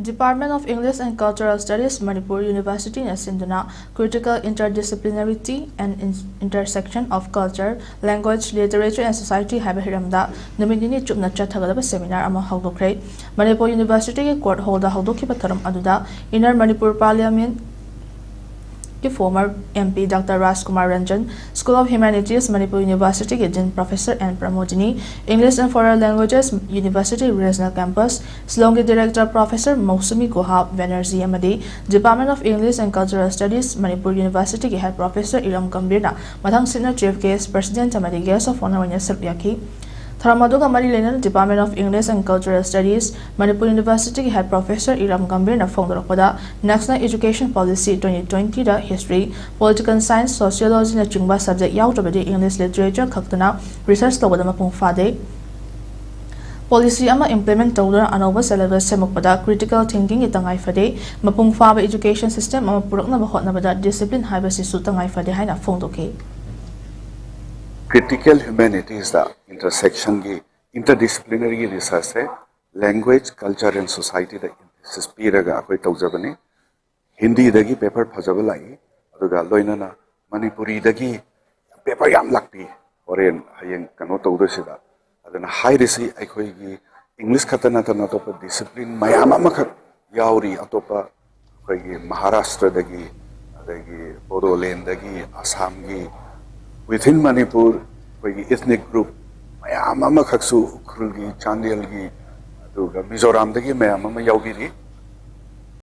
Department of English and Cultural Studies, Manipur University na shinduna critical interdisciplinarity and intersection of culture, language, literature and society haiba hiramda numit nini chupna chathagaba seminar ama houdokhre. Manipur University ke court hall da houdokhiba tharam aduda Inner Manipur Parliament के former MP Dr. Rajkumar Ranjan, School of Humanities, Manipur University के Dean Professor N. Pramodini, English and Foreign Languages, University Regional Campus, Shillong के Director Professor Mausumi Guha Banerjee amadi, Department of English and Cultural Studies, Manipur University के Head Professor Iram Gambhirna, Mathang Senior Chief Guest President amadi Guest of Honor वन्य सर्व्याकी. Tharamadugha Mari Lenar, Department of English and Cultural Studies, Manipur University Head Professor Iram Gambhirna Fongdoropada, National Education Policy 2020 da History, Political Science, Sociology na chungba subject yaudabadi English Literature khaktana research tawada mapung fade. Policy ama implement tawda anova syllabus semukpada critical thinking itangai fade, mapung faba education system ama purakna bahotna bada discipline haibasi su tangai fade haina fongdoke. Critical humanities the intersection की interdisciplinary research है language, culture and society the spirit का कोई तौजब नहीं Hindi दगी paper फजबल लाई अदुगा लोइना ना Manipuri दगी paper याम लगती और ये हयें कनो तौदशिदा अदना high रिसी ऐकोई की English खतना तना तो पर discipline मयामा मखक यावरी अतोपा कोई की महाराष्ट्र दगी अदगी बोडोलैंड दगी असम की within Manipur, कोई ethnic group, मैं आमा खक्सु खुरगी चांदियल की तो मिज़ोरम दगी मैं आमा में यावगी